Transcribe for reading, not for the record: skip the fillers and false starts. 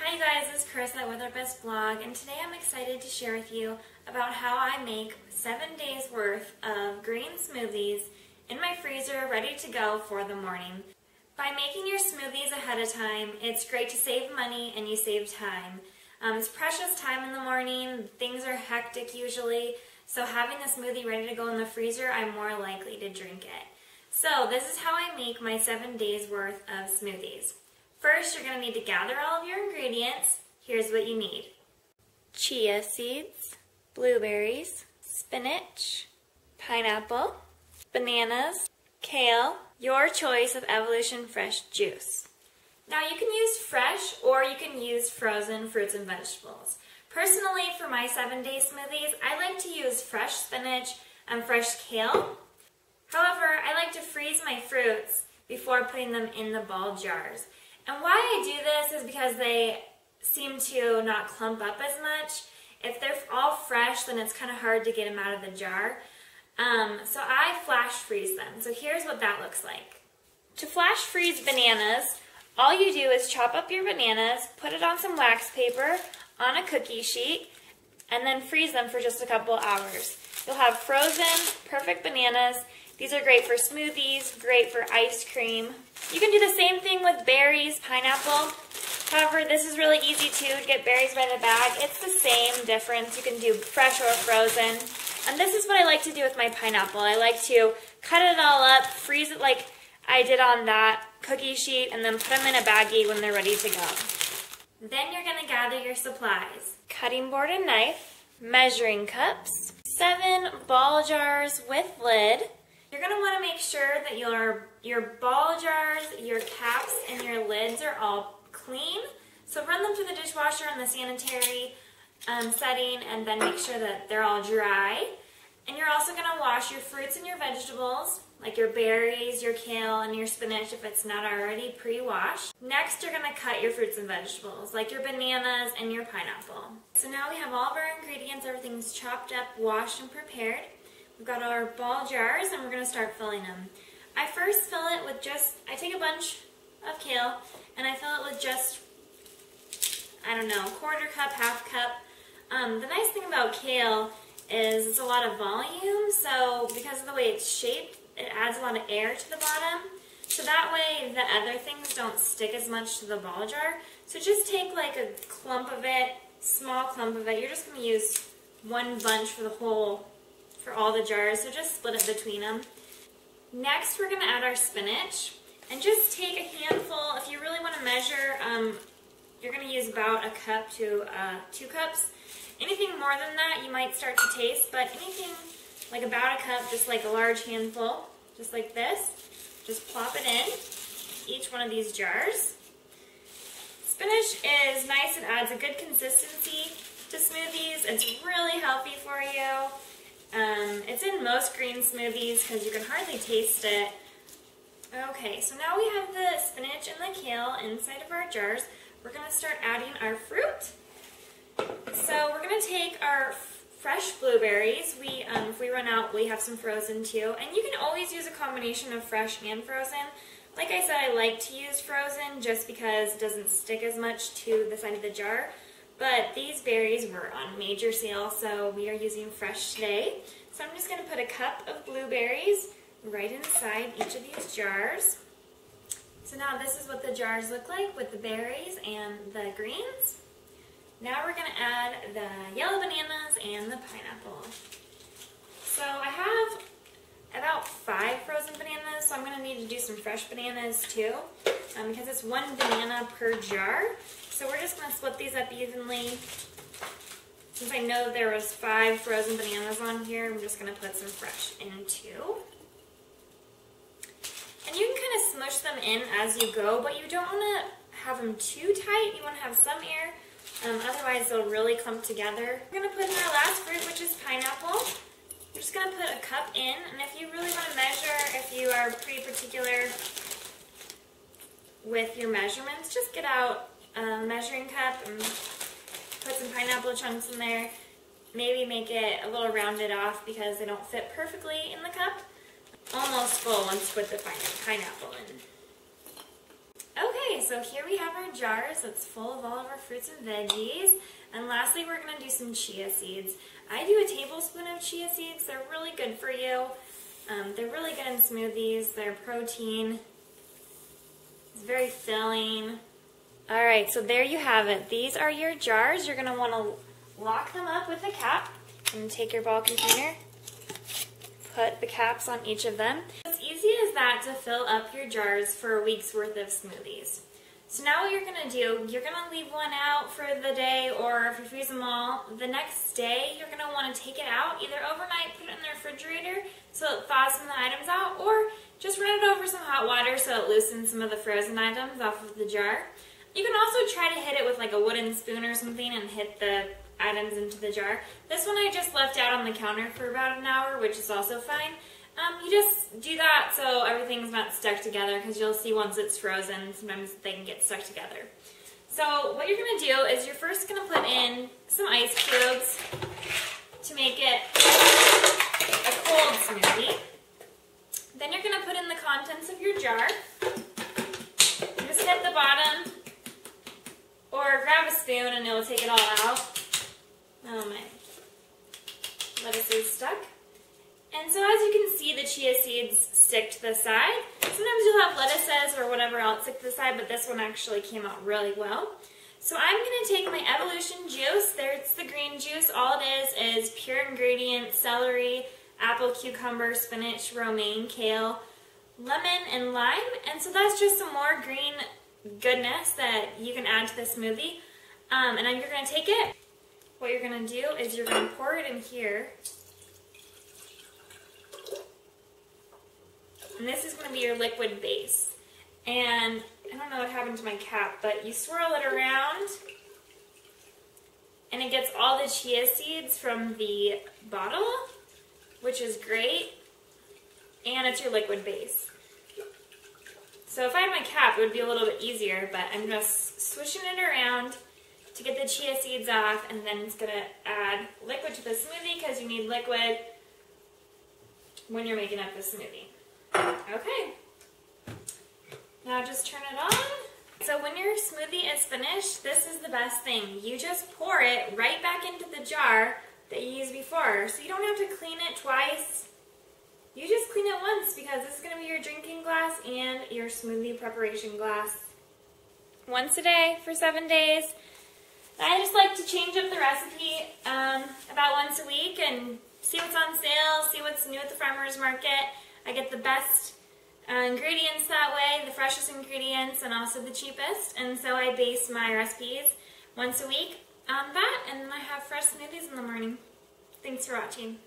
Hi guys, this is Carissa with Our Best Blog, and today I'm excited to share with you about how I make 7 days worth of green smoothies in my freezer ready to go for the morning. By making your smoothies ahead of time, it's great to save money and you save time. It's precious time in the morning, things are hectic usually, so having the smoothie ready to go in the freezer, I'm more likely to drink it. So this is how I make my 7 days worth of smoothies. First, you're going to need to gather all of your ingredients. Here's what you need: chia seeds, blueberries, spinach, pineapple, bananas, kale, your choice of Evolution Fresh juice. Now you can use fresh or you can use frozen fruits and vegetables. Personally, for my 7-day smoothies, I like to use fresh spinach and fresh kale. However, I like to freeze my fruits before putting them in the ball jars. And why I do this is because they seem to not clump up as much. If they're all fresh, then it's kind of hard to get them out of the jar. So I flash freeze them. So here's what that looks like. To flash freeze bananas, all you do is chop up your bananas, put it on some wax paper, on a cookie sheet, and then freeze them for just a couple hours. You'll have frozen, perfect bananas. These are great for smoothies, great for ice cream. You can do the same thing with berries, pineapple. However, this is really easy too, to get berries by the bag. It's the same difference. You can do fresh or frozen. And this is what I like to do with my pineapple. I like to cut it all up, freeze it like I did on that cookie sheet, and then put them in a baggie when they're ready to go. Then you're going to gather your supplies: cutting board and knife, measuring cups, 7 ball jars with lid. You're going to want to make sure that your ball jars, your caps, and your lids are all clean. So run them through the dishwasher in the sanitary setting, and then make sure that they're all dry. And you're also going to wash your fruits and your vegetables, like your berries, your kale, and your spinach if it's not already pre-washed. Next, you're going to cut your fruits and vegetables, like your bananas and your pineapple. So now we have all of our ingredients, everything's chopped up, washed, and prepared. We've got our ball jars, and we're going to start filling them. I first fill it with I take a bunch of kale, and I fill it with just, I don't know, 1/4 cup, 1/2 cup. The nice thing about kale is it's a lot of volume, so because of the way it's shaped, it adds a lot of air to the bottom. So that way the other things don't stick as much to the ball jar. So just take like a clump of it, small clump of it. You're just going to use one bunch for all the jars, so just split it between them. Next, we're going to add our spinach, and just take a handful. If you really want to measure, you're going to use about a cup to 2 cups. Anything more than that, you might start to taste, but anything like about a cup, just like a large handful, just like this, just plop it in each one of these jars. Spinach is nice. It adds a good consistency to smoothies. It's really healthy for you. It's in most green smoothies because you can hardly taste it. Okay, so now we have the spinach and the kale inside of our jars. We're going to start adding our fruit. So we're going to take our fresh blueberries. If we run out, we have some frozen too. And you can always use a combination of fresh and frozen. Like I said, I like to use frozen just because it doesn't stick as much to the side of the jar. But these berries were on major sale, so we are using fresh today. So I'm just going to put a cup of blueberries right inside each of these jars. So now this is what the jars look like with the berries and the greens. Now we're going to add the yellow bananas and the pineapple. So I have about 5 frozen bananas, so I'm going to need to do some fresh bananas too, because it's 1 banana per jar. So we're just going to split these up evenly. Since I know there was 5 frozen bananas on here, I'm just going to put some fresh in too. And you can kind of smush them in as you go, but you don't want to have them too tight. You want to have some air, otherwise they'll really clump together. We're going to put in our last fruit, which is pineapple. We're just going to put a cup in, and if you really want to measure, if you are pretty particular with your measurements, just get out a measuring cup and put some pineapple chunks in there. Maybe make it a little rounded off because they don't fit perfectly in the cup. Almost full once you put the pineapple in. Okay, so so here we have our jars that's full of all of our fruits and veggies. And lastly, we're going to do some chia seeds. I do a tablespoon of chia seeds. They're really good for you. They're really good in smoothies. They're protein. It's very filling. Alright, so there you have it. These are your jars. You're going to want to lock them up with a cap. And take your ball container. Put the caps on each of them. As easy as that to fill up your jars for a week's worth of smoothies. So now what you're going to do, you're going to leave one out for the day, or if you freeze them all, the next day you're going to want to take it out, either overnight, put it in the refrigerator so it thaws some of the items out, or just run it over some hot water so it loosens some of the frozen items off of the jar. You can also try to hit it with like a wooden spoon or something and hit the items into the jar. This one I just left out on the counter for about an hour, which is also fine. You just do that so everything's not stuck together, because you'll see once it's frozen, sometimes they can get stuck together. So what you're going to do is you're first going to put in some ice cubes to make it a cold smoothie. Then you're going to put in the contents of your jar. Just hit the bottom, or grab a spoon and it will take it all out. Oh my lettuce is stuck. And so as you can see, the chia seeds stick to the side. Sometimes you'll have lettuces or whatever else stick to the side, but this one actually came out really well. So I'm going to take my Evolution juice. There's the green juice. All it is pure ingredient: celery, apple, cucumber, spinach, romaine, kale, lemon, and lime. And so that's just some more green goodness that you can add to the smoothie. And then you're going to take it. What you're going to do is you're going to pour it in here. And this is going to be your liquid base. And I don't know what happened to my cap, but you swirl it around and it gets all the chia seeds from the bottle, which is great. And it's your liquid base. So if I had my cap, it would be a little bit easier, but I'm just swishing it around to get the chia seeds off, and then it's going to add liquid to the smoothie, because you need liquid when you're making up the smoothie. Okay, now just turn it on. So when your smoothie is finished, this is the best thing. You just pour it right back into the jar that you used before, so you don't have to clean it twice. You just clean it once, because this is going to be your drinking glass and your smoothie preparation glass. Once a day for 7 days. I just like to change up the recipe about once a week and see what's on sale, see what's new at the farmer's market. I get the best ingredients that way, the freshest ingredients, and also the cheapest. And so I base my recipes once a week on that, and I have fresh smoothies in the morning. Thanks for watching.